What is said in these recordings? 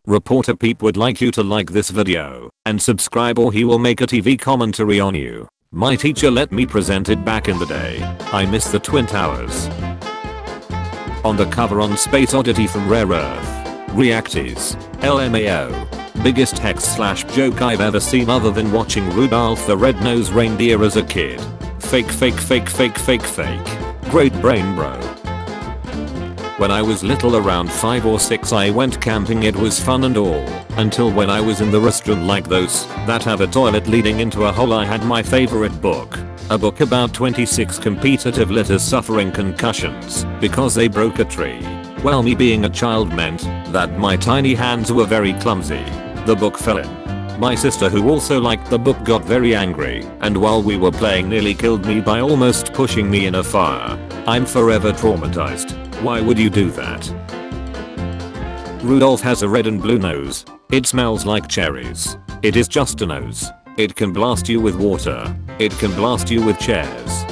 Reporter Peep would like you to like this video and subscribe or he will make a TV commentary on you. My teacher let me present it back in the day. I miss the Twin Towers. On the cover on Space Oddity from Rare Earth. Reacties. LMAO. Biggest hex/joke I've ever seen other than watching Rudolph the Red-Nosed Reindeer as a kid. Fake. Great brain bro. When I was little around 5 or 6 I went camping. It was fun and all, until when I was in the restroom like those that have a toilet leading into a hole. I had my favorite book. A book about 26 competitive litters suffering concussions because they broke a tree. Well, me being a child meant that my tiny hands were very clumsy. The book fell in. My sister, who also liked the book, got very angry and while we were playing nearly killed me by almost pushing me in a fire. I'm forever traumatized. Why would you do that? Rudolph has a red and blue nose. It smells like cherries. It is just a nose. It can blast you with water. It can blast you with chairs.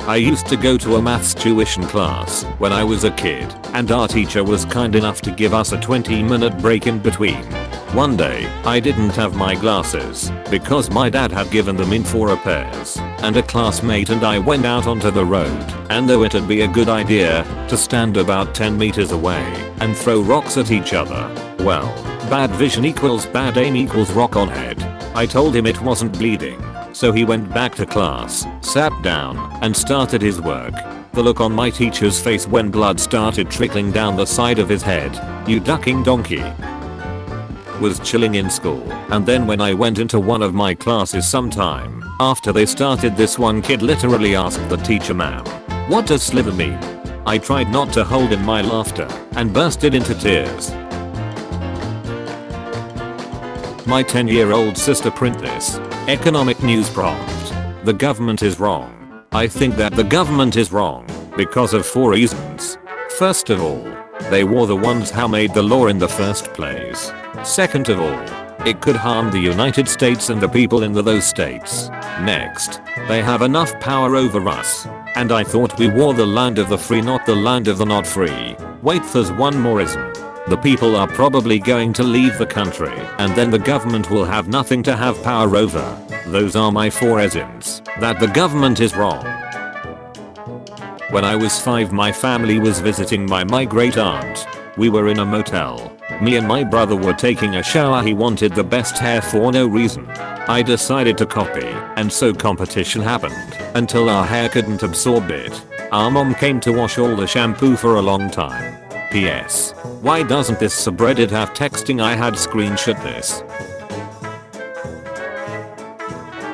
I used to go to a maths tuition class when I was a kid, and our teacher was kind enough to give us a 20-minute break in between. One day, I didn't have my glasses because my dad had given them in for repairs, and a classmate and I went out onto the road, and though it'd be a good idea to stand about 10 meters away and throw rocks at each other, well, bad vision equals bad aim equals rock on head. I told him it wasn't bleeding, so he went back to class, sat down, and started his work. The look on my teacher's face when blood started trickling down the side of his head, "You ducking donkey," was chilling in school. And then when I went into one of my classes sometime after they started, this one kid literally asked the teacher, "Ma'am, what does sliver mean?" I tried not to hold in my laughter and bursted into tears. My 10-year-old sister print this. Economic news prompt. The government is wrong. I think that the government is wrong because of 4 reasons. First of all, they were the ones who made the law in the first place. Second of all, it could harm the United States and the people in those states. Next, they have enough power over us. And I thought we were the land of the free, not the land of the not free. Wait, there's one more ism. The people are probably going to leave the country, and then the government will have nothing to have power over. Those are my 4 isms that the government is wrong. When I was 5, my family was visiting my great aunt. We were in a motel. Me and my brother were taking a shower. He wanted the best hair for no reason. I decided to copy, and so competition happened until our hair couldn't absorb it. Our mom came to wash all the shampoo for a long time. PS. Why doesn't this subreddit have texting? I had screenshot this.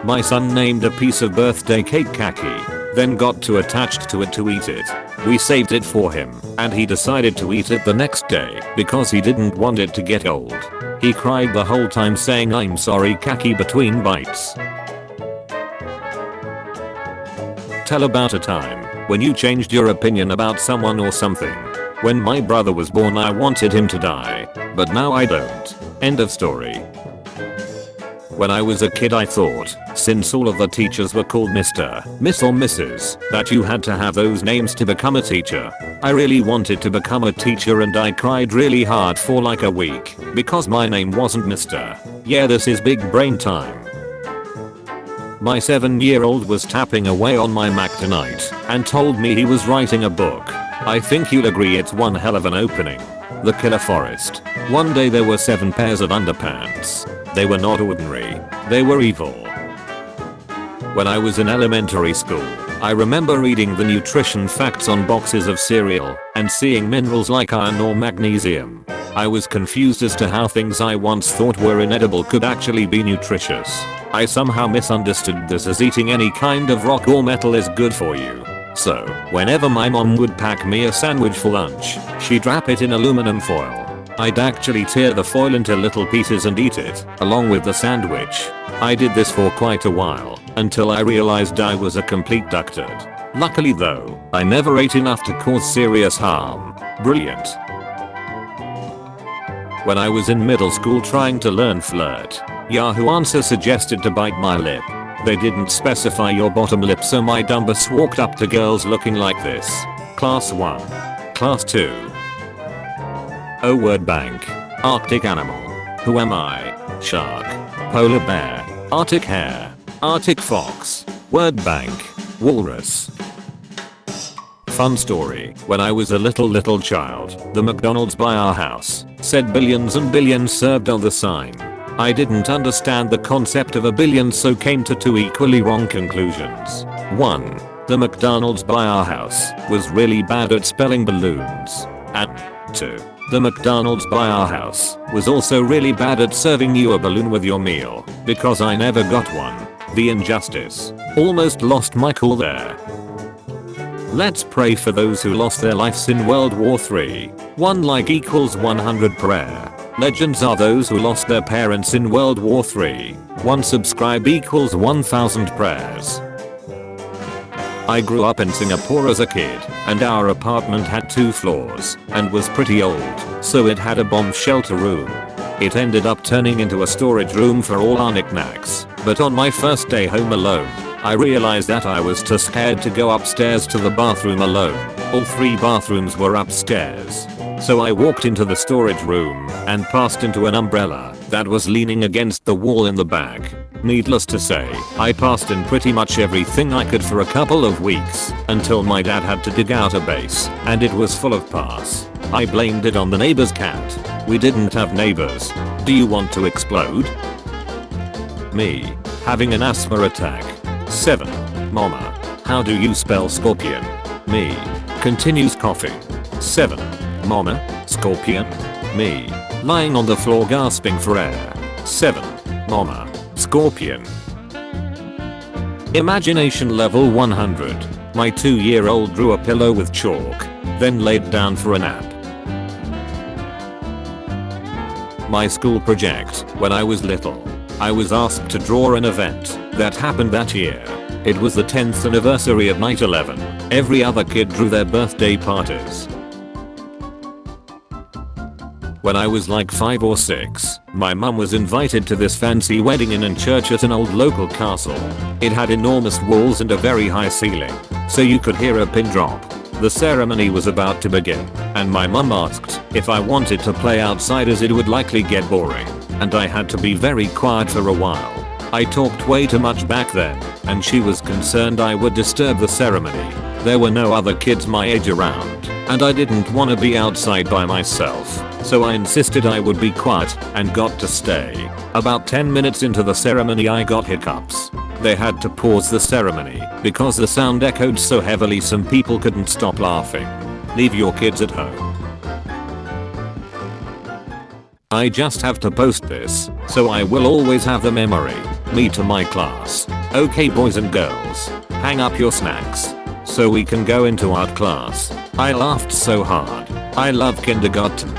My son named a piece of birthday cake Kaki, then got too attached to it to eat it. We saved it for him, and he decided to eat it the next day because he didn't want it to get old. He cried the whole time saying, "I'm sorry Kaki," between bites. Tell about a time when you changed your opinion about someone or something. When my brother was born, I wanted him to die, but now I don't. End of story. When I was a kid, I thought, since all of the teachers were called Mr., Miss or Mrs., that you had to have those names to become a teacher. I really wanted to become a teacher and I cried really hard for like a week because my name wasn't Mr. Yeah, this is big brain time. My 7-year-old was tapping away on my Mac tonight and told me he was writing a book. I think you'll agree it's one hell of an opening. The Killer Forest. One day there were 7 pairs of underpants. They were not ordinary. They were evil. When I was in elementary school, I remember reading the nutrition facts on boxes of cereal and seeing minerals like iron or magnesium. I was confused as to how things I once thought were inedible could actually be nutritious. I somehow misunderstood this as eating any kind of rock or metal is good for you. So, whenever my mom would pack me a sandwich for lunch, she'd wrap it in aluminum foil. I'd actually tear the foil into little pieces and eat it, along with the sandwich. I did this for quite a while, until I realized I was a complete ducktard. Luckily though, I never ate enough to cause serious harm. Brilliant. When I was in middle school trying to learn flirt, Yahoo Answer suggested to bite my lip. They didn't specify your bottom lip, so my dumb ass walked up to girls looking like this. Class 1. Class 2. Oh, word bank. Arctic animal. Who am I? Shark. Polar bear. Arctic hare. Arctic fox. Word bank. Walrus. Fun story. When I was a little child, the McDonald's by our house said billions and billions served on the sign. I didn't understand the concept of a billion, so came to two equally wrong conclusions. 1. The McDonald's by our house was really bad at spelling balloons. And 2. The McDonald's by our house was also really bad at serving you a balloon with your meal, because I never got one. The injustice. Almost lost my cool there. Let's pray for those who lost their lives in World War III. 1 like equals 100 prayer. Legends are those who lost their parents in World War III. 1 subscribe equals 1000 prayers. I grew up in Singapore as a kid, and our apartment had 2 floors and was pretty old, so it had a bomb shelter room. It ended up turning into a storage room for all our knickknacks, but on my first day home alone, I realized that I was too scared to go upstairs to the bathroom alone. All 3 bathrooms were upstairs. So I walked into the storage room and passed into an umbrella that was leaning against the wall in the back. Needless to say, I passed in pretty much everything I could for a couple of weeks until my dad had to dig out a base and it was full of pus. I blamed it on the neighbor's cat. We didn't have neighbors. Do you want to explode? Me. Having an asthma attack. 7. Mama. How do you spell scorpion? Me. Continues coughing. 7. Mama. Scorpion. Me. Lying on the floor gasping for air. 7. Mama. Scorpion. Imagination level 100. My 2-year-old drew a pillow with chalk, then laid down for a nap. My school project. When I was little, I was asked to draw an event that happened that year. It was the 10th anniversary of 9/11. Every other kid drew their birthday parties. When I was like 5 or 6, my mum was invited to this fancy wedding in church at an old local castle. It had enormous walls and a very high ceiling, so you could hear a pin drop. The ceremony was about to begin, and my mum asked if I wanted to play outside as it would likely get boring, and I had to be very quiet for a while. I talked way too much back then, and she was concerned I would disturb the ceremony. There were no other kids my age around, and I didn't want to be outside by myself, so I insisted I would be quiet and got to stay. About 10 minutes into the ceremony I got hiccups. They had to pause the ceremony because the sound echoed so heavily some people couldn't stop laughing. Leave your kids at home. I just have to post this, so I will always have the memory. Me to my class. Okay boys and girls, hang up your snacks so we can go into art class. I laughed so hard. I love kindergarten.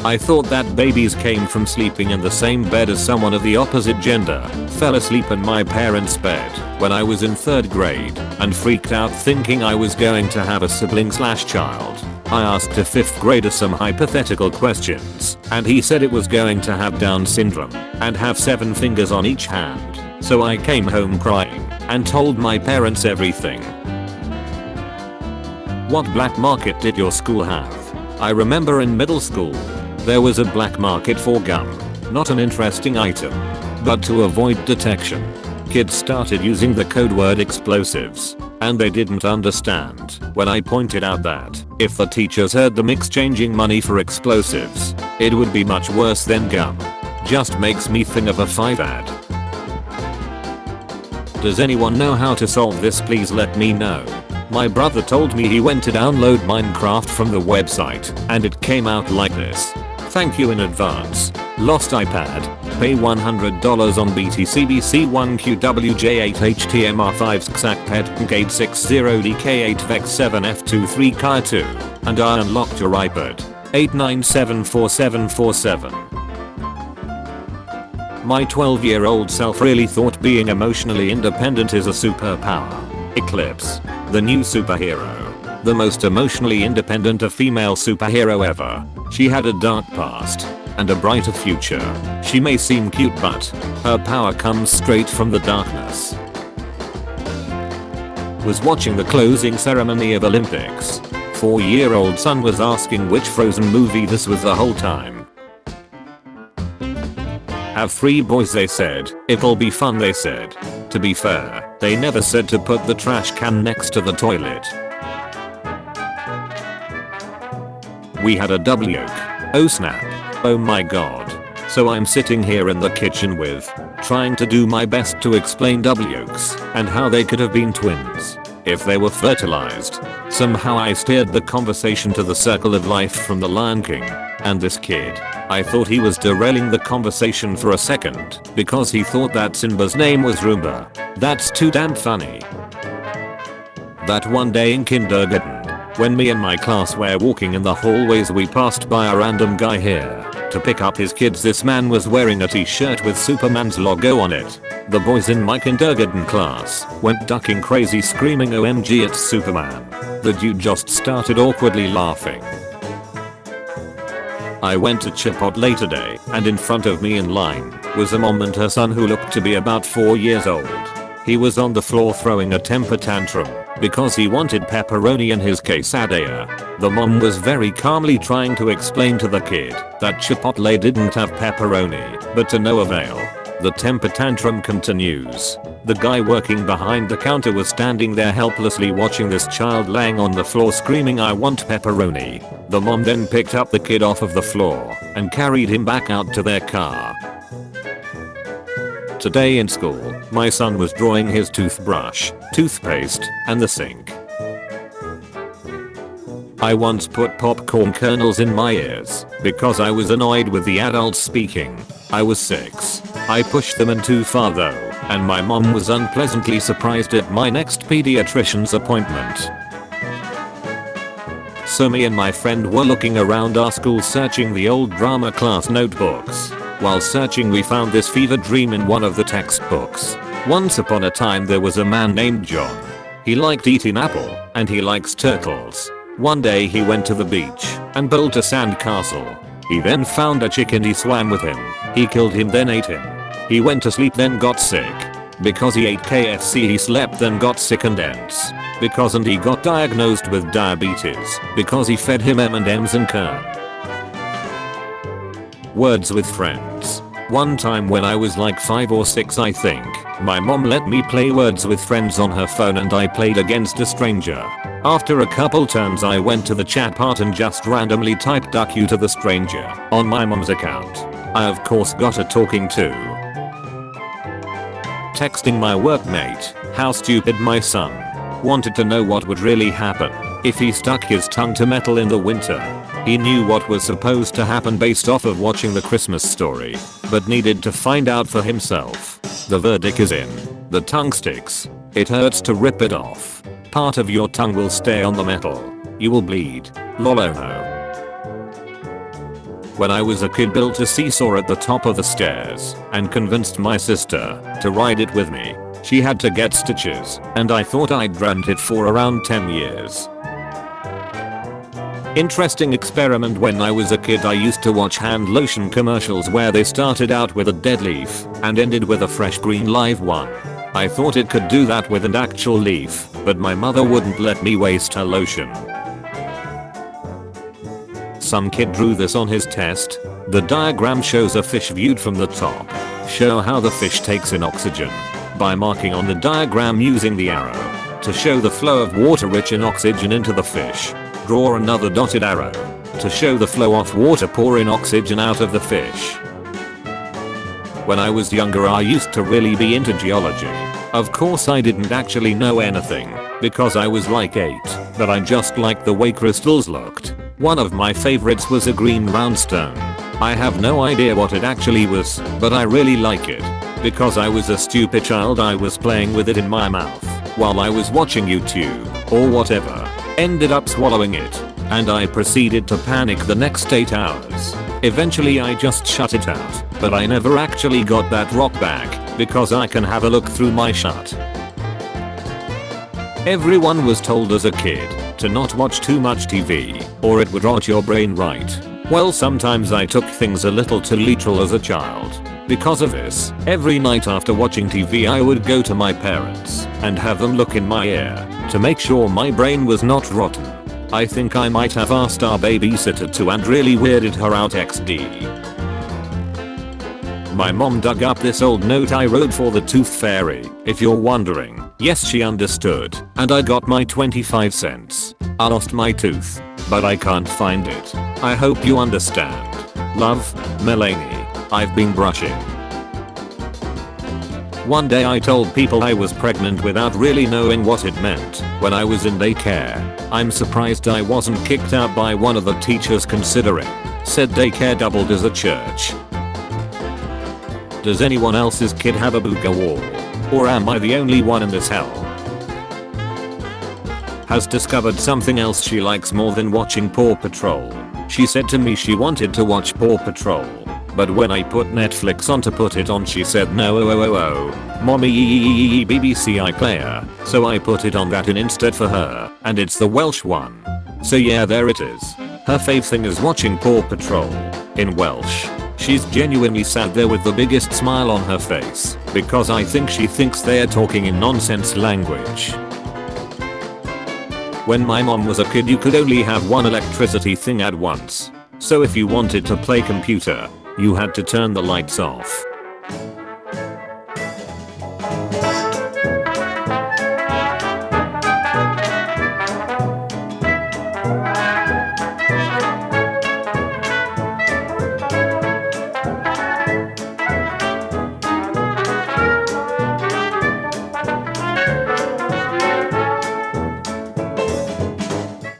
I thought that babies came from sleeping in the same bed as someone of the opposite gender. Fell asleep in my parents' bed when I was in 3rd grade and freaked out thinking I was going to have a sibling/child. I asked a 5th grader some hypothetical questions and he said it was going to have Down syndrome and have 7 fingers on each hand. So I came home crying and told my parents everything. What black market did your school have? I remember in middle school, there was a black market for gum. Not an interesting item. But to avoid detection, kids started using the code word explosives. And they didn't understand when I pointed out that if the teachers heard them exchanging money for explosives, it would be much worse than gum. Just makes me think of a 5 ad. Does anyone know how to solve this? Please let me know. My brother told me he went to download Minecraft from the website and it came out like this. Thank you in advance. Lost iPad. Pay $100 on BTC-BC1QWJ8HTMR5 XACPED Gate 60DK8VEX7F23K2 and I unlocked your iPad. 8974747. My 12-year-old self really thought being emotionally independent is a superpower. Eclipse. The new superhero. The most emotionally independent female superhero ever. She had a dark past and a brighter future. She may seem cute but her power comes straight from the darkness. Was watching the closing ceremony of Olympics. 4-year-old son was asking which Frozen movie this was the whole time. Have 3 boys, they said. It'll be fun, they said. To be fair, they never said to put the trash can next to the toilet. We had a double yolk. Oh snap. Oh my god. So I'm sitting here in the kitchen trying to do my best to explain double yolks and how they could have been twins if they were fertilized. Somehow I steered the conversation to the circle of life from the Lion King and this kid. I thought he was derailing the conversation for a second because he thought that Simba's name was Roomba. That's too damn funny. That one day in kindergarten, when me and my class were walking in the hallways, we passed by a random guy here to pick up his kids. This man was wearing a t-shirt with Superman's logo on it. The boys in my kindergarten class went ducking crazy, screaming OMG, it's Superman. The dude just started awkwardly laughing. I went to Chipotle today, and in front of me in line was a mom and her son who looked to be about 4 years old. He was on the floor throwing a temper tantrum because he wanted pepperoni in his quesadilla. The mom was very calmly trying to explain to the kid that Chipotle didn't have pepperoni, but to no avail. The temper tantrum continues. The guy working behind the counter was standing there helplessly watching this child laying on the floor screaming, I want pepperoni. The mom then picked up the kid off of the floor and carried him back out to their car. Today in school, my son was drawing his toothbrush, toothpaste, and the sink. I once put popcorn kernels in my ears because I was annoyed with the adults speaking. I was 6. I pushed them in too far though, and my mom was unpleasantly surprised at my next pediatrician's appointment. So me and my friend were looking around our school searching the old drama class notebooks. While searching, we found this fever dream in one of the textbooks. Once upon a time there was a man named John. He liked eating apple, and he likes turtles. One day he went to the beach and built a sand castle. He then found a chicken, he swam with him. He killed him, then ate him. He went to sleep, then got sick. Because he ate KFC he slept, then got sick and ends. Because and he got diagnosed with diabetes because he fed him M&Ms and Kern. Words with friends. One time when I was like 5 or 6 I think, my mom let me play Words with Friends on her phone and I played against a stranger. After a couple turns I went to the chat part and just randomly typed "duck you" to the stranger on my mom's account. I of course got a talking to. Texting my workmate how stupid my son. Wanted to know what would really happen if he stuck his tongue to metal in the winter. He knew what was supposed to happen based off of watching The Christmas Story, but needed to find out for himself. The verdict is in. The tongue sticks. It hurts to rip it off. Part of your tongue will stay on the metal. You will bleed. Lol, oh no. When I was a kid, built a seesaw at the top of the stairs and convinced my sister to ride it with me. She had to get stitches, and I thought I'd rent it for around 10 years. Interesting experiment. When I was a kid I used to watch hand lotion commercials where they started out with a dead leaf and ended with a fresh green live one. I thought it could do that with an actual leaf, but my mother wouldn't let me waste her lotion. Some kid drew this on his test. The diagram shows a fish viewed from the top. Show how the fish takes in oxygen by marking on the diagram using the arrow to show the flow of water rich in oxygen into the fish. Draw another dotted arrow to show the flow of water poor in oxygen out of the fish. When I was younger I used to really be into geology. Of course I didn't actually know anything because I was like 8, but I just liked the way crystals looked. One of my favorites was a green round stone. I have no idea what it actually was, but I really like it. Because I was a stupid child I was playing with it in my mouth while I was watching YouTube or whatever. Ended up swallowing it, and I proceeded to panic the next 8 hours. Eventually I just shut it out, but I never actually got that rock back because I can have a look through my shut. Everyone was told as a kid to not watch too much TV or it would rot your brain, right? Well, sometimes I took things a little too literal as a child. Because of this, every night after watching TV I would go to my parents and have them look in my ear to make sure my brain was not rotten. I think I might have asked our babysitter to and really weirded her out XD. My mom dug up this old note I wrote for the tooth fairy, if you're wondering. Yes, she understood, and I got my 25 cents. I lost my tooth, but I can't find it. I hope you understand. Love, Melanie. I've been brushing. One day I told people I was pregnant without really knowing what it meant when I was in daycare. I'm surprised I wasn't kicked out by one of the teachers considering said daycare doubled as a church. Does anyone else's kid have a booga wall? Or am I the only one in this hell? Has discovered something else she likes more than watching Paw Patrol. She said to me she wanted to watch Paw Patrol, but when I put Netflix on to put it on she said no mommy BBC iPlayer, so I put it on that instead for her, and it's the Welsh one. So yeah, there it is. Her fave thing is watching Paw Patrol in Welsh. She's genuinely sat there with the biggest smile on her face because I think she thinks they're talking in nonsense language. When my mom was a kid you could only have one electricity thing at once. So if you wanted to play computer, you had to turn the lights off.